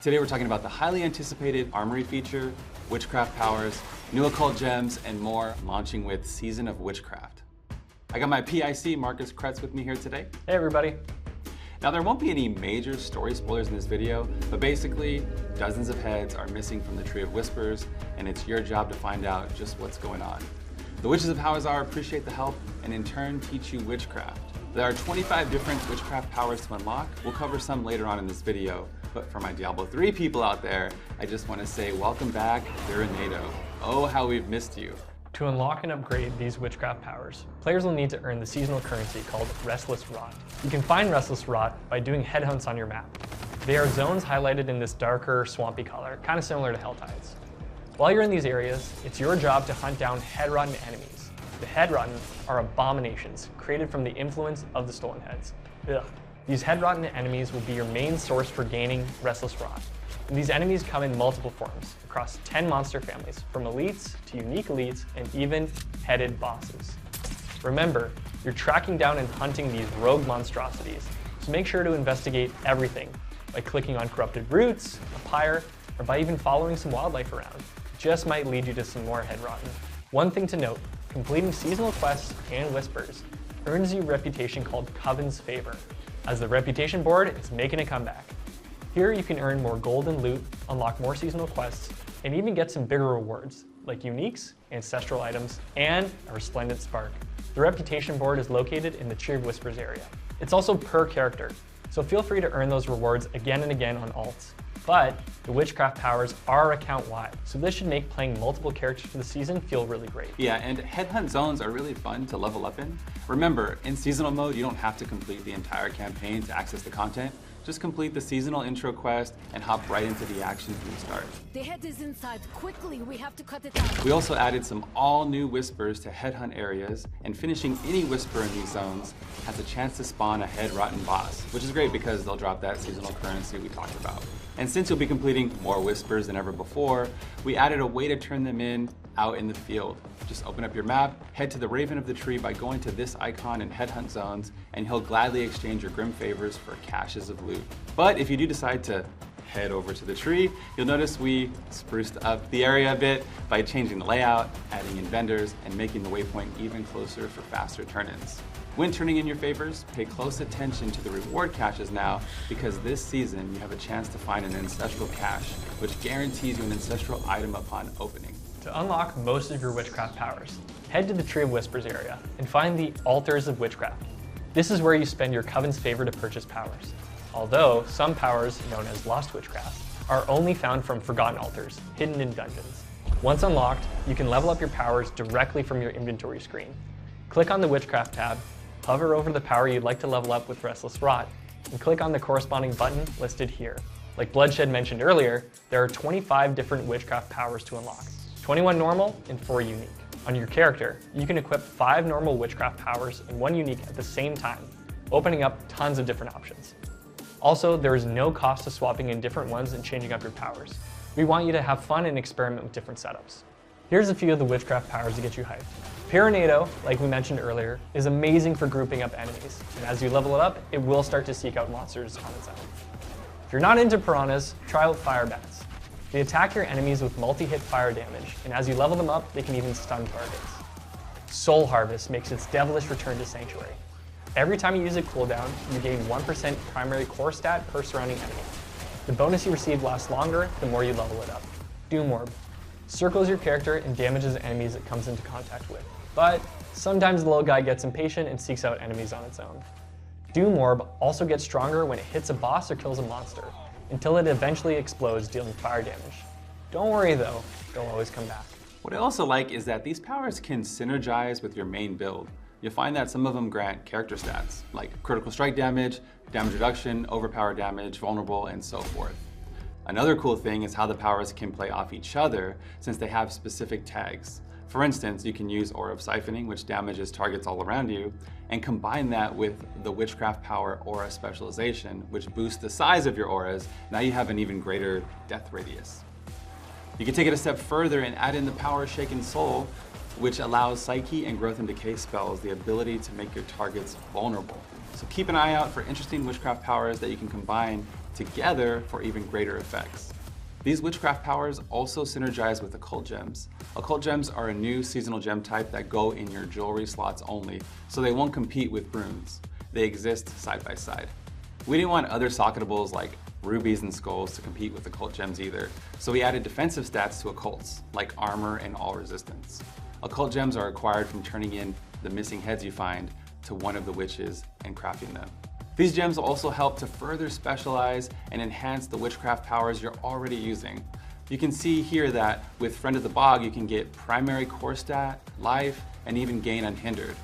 Today we're talking about the highly anticipated Armory feature, Witchcraft powers, new occult gems, and more, launching with Season of Witchcraft. I got my PIC, Marcus Kretz, with me here today. Hey everybody. Now there won't be any major story spoilers in this video, but basically, dozens of heads are missing from the Tree of Whispers, and it's your job to find out just what's going on. The Witches of Hawazar appreciate the help, and in turn teach you Witchcraft. There are 25 different Witchcraft powers to unlock. We'll cover some later on in this video. But for my Diablo III people out there, I just want to say welcome back, Durinado. Oh, how we've missed you. To unlock and upgrade these Witchcraft powers, players will need to earn the seasonal currency called Restless Rot. You can find Restless Rot by doing headhunts on your map. They are zones highlighted in this darker, swampy color, kind of similar to Helltides. While you're in these areas, it's your job to hunt down head-rotten enemies. The head-rotten are abominations created from the influence of the Stolen Heads. Ugh. These head-rotten enemies will be your main source for gaining Restless Rot. And these enemies come in multiple forms, across 10 monster families, from elites to unique elites, and even headed bosses. Remember, you're tracking down and hunting these rogue monstrosities, so make sure to investigate everything by clicking on corrupted roots, a pyre, or by even following some wildlife around. It just might lead you to some more head-rotten. One thing to note, completing seasonal quests and whispers earns you a reputation called Coven's Favor, as the reputation board is making a comeback. Here you can earn more gold and loot, unlock more seasonal quests, and even get some bigger rewards, like uniques, ancestral items, and a resplendent spark. The reputation board is located in the Tree of Whispers area. It's also per character, so feel free to earn those rewards again and again on alts. But the Witchcraft powers are account-wide, so this should make playing multiple characters for the season feel really great. Yeah, and headhunt zones are really fun to level up in. Remember, in seasonal mode, you don't have to complete the entire campaign to access the content. Just complete the seasonal intro quest and hop right into the action from the start. The head is inside. Quickly, we have to cut it out. We also added some all-new whispers to headhunt areas, and finishing any whisper in these zones has a chance to spawn a head-rotten boss, which is great because they'll drop that seasonal currency we talked about. And since you'll be completing more whispers than ever before, we added a way to turn them in out in the field. Just open up your map, head to the Raven of the Tree by going to this icon in headhunt zones, and he'll gladly exchange your grim favors for caches of loot. But if you do decide to head over to the tree, you'll notice we spruced up the area a bit by changing the layout, adding in vendors, and making the waypoint even closer for faster turn-ins. When turning in your favors, pay close attention to the reward caches now, because this season you have a chance to find an ancestral cache, which guarantees you an ancestral item upon opening. To unlock most of your Witchcraft powers, head to the Tree of Whispers area and find the Altars of Witchcraft. This is where you spend your Coven's Favor to purchase powers. Although some powers, known as Lost Witchcraft, are only found from forgotten altars, hidden in dungeons. Once unlocked, you can level up your powers directly from your inventory screen. Click on the Witchcraft tab, hover over the power you'd like to level up with Restless Rot, and click on the corresponding button listed here. Like Bloodshed mentioned earlier, there are 25 different Witchcraft powers to unlock, 21 normal and 4 unique. On your character, you can equip 5 normal Witchcraft powers and 1 unique at the same time, opening up tons of different options. Also, there is no cost to swapping in different ones and changing up your powers. We want you to have fun and experiment with different setups. Here's a few of the Witchcraft powers to get you hyped. Pyronado, like we mentioned earlier, is amazing for grouping up enemies, and as you level it up, it will start to seek out monsters on its own. If you're not into piranhas, try out Fire Bats. They attack your enemies with multi-hit fire damage, and as you level them up, they can even stun targets. Soul Harvest makes its devilish return to Sanctuary. Every time you use a cooldown, you gain 1% primary core stat per surrounding enemy. The bonus you receive lasts longer the more you level it up. Doom Orb circles your character and damages enemies it comes into contact with. But sometimes the little guy gets impatient and seeks out enemies on its own. Doom Orb also gets stronger when it hits a boss or kills a monster, until it eventually explodes, dealing fire damage. Don't worry though, they'll always come back. What I also like is that these powers can synergize with your main build. You'll find that some of them grant character stats, like critical strike damage, damage reduction, overpower damage, vulnerable, and so forth. Another cool thing is how the powers can play off each other since they have specific tags. For instance, you can use Aura of Siphoning, which damages targets all around you, and combine that with the Witchcraft power Aura Specialization, which boosts the size of your auras. Now you have an even greater death radius. You can take it a step further and add in the power Shaken Soul, which allows Psyche and Growth and Decay spells the ability to make your targets vulnerable. So keep an eye out for interesting Witchcraft powers that you can combine together for even greater effects. These witchcraft powers also synergize with occult gems. Occult gems are a new seasonal gem type that go in your jewelry slots only, so they won't compete with runes. They exist side by side. We didn't want other socketables like rubies and skulls to compete with occult gems either, so we added defensive stats to occults, like armor and all resistance. Occult gems are acquired from turning in the missing heads you find to one of the witches and crafting them. These gems will also help to further specialize and enhance the witchcraft powers you're already using. You can see here that with Friend of the Bog, you can get primary core stat, life, and even gain unhindered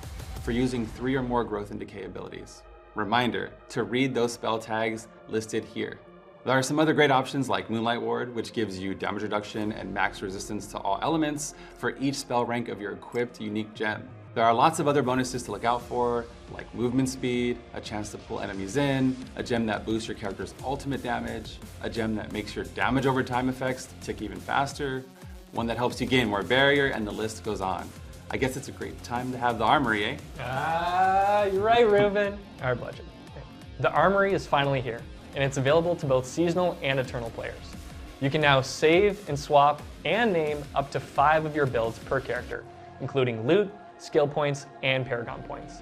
for using 3 or more growth and decay abilities. Reminder to read those spell tags listed here. There are some other great options like Moonlight Ward, which gives you damage reduction and max resistance to all elements for each spell rank of your equipped unique gem. There are lots of other bonuses to look out for, like movement speed, a chance to pull enemies in, a gem that boosts your character's ultimate damage, a gem that makes your damage over time effects tick even faster, one that helps you gain more barrier, and the list goes on. I guess it's a great time to have the Armory, eh? You're right, Ruben. Our budget. The Armory is finally here, and it's available to both seasonal and eternal players. You can now save and swap and name up to 5 of your builds per character, including loot, skill points, and paragon points.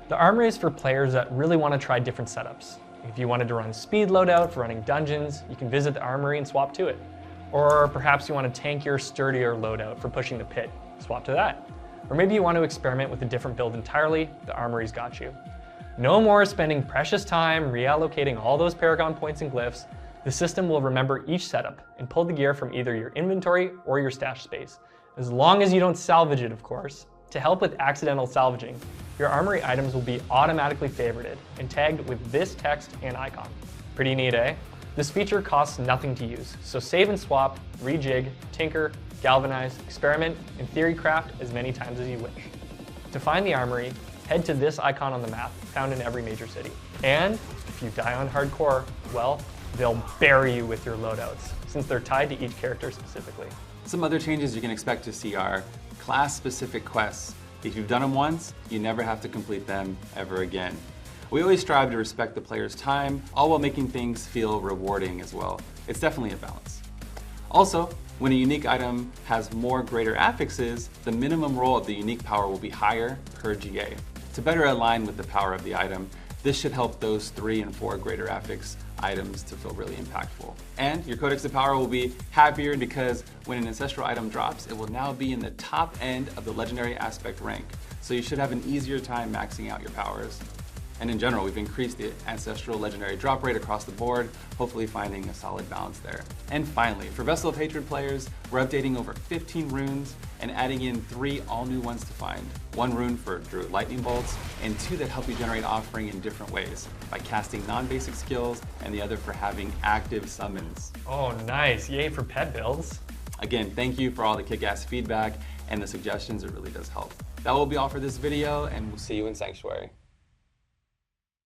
The Armory is for players that really want to try different setups. If you wanted to run speed loadout for running dungeons, you can visit the Armory and swap to it. Or perhaps you want to tankier, sturdier loadout for pushing the pit, swap to that. Or maybe you want to experiment with a different build entirely, the Armory's got you. No more spending precious time reallocating all those paragon points and glyphs. The system will remember each setup and pull the gear from either your inventory or your stash space, as long as you don't salvage it, of course. To help with accidental salvaging, your Armory items will be automatically favorited and tagged with this text and icon. Pretty neat, eh? This feature costs nothing to use, so save and swap, rejig, tinker, galvanize, experiment, and theory craft as many times as you wish. To find the Armory, head to this icon on the map, found in every major city. And if you die on hardcore, well, they'll bury you with your loadouts, since they're tied to each character specifically. Some other changes you can expect to see are class-specific quests. If you've done them once, you never have to complete them ever again. We always strive to respect the player's time, all while making things feel rewarding as well. It's definitely a balance. Also, when a unique item has more greater affixes, the minimum roll of the unique power will be higher per GA. To better align with the power of the item, this should help those 3 and 4 greater affix items to feel really impactful. And your Codex of Power will be happier because when an ancestral item drops, it will now be in the top end of the legendary aspect rank. So you should have an easier time maxing out your powers. And in general, we've increased the ancestral legendary drop rate across the board, hopefully finding a solid balance there. And finally, for Vessel of Hatred players, we're updating over 15 runes and adding in 3 all new ones to find. 1 rune for Druid Lightning Bolts, and 2 that help you generate offering in different ways, by casting non-basic skills, and the other for having active summons. Oh, nice. Yay for pet builds. Again, thank you for all the kick-ass feedback and the suggestions. It really does help. That will be all for this video, and we'll see you in Sanctuary.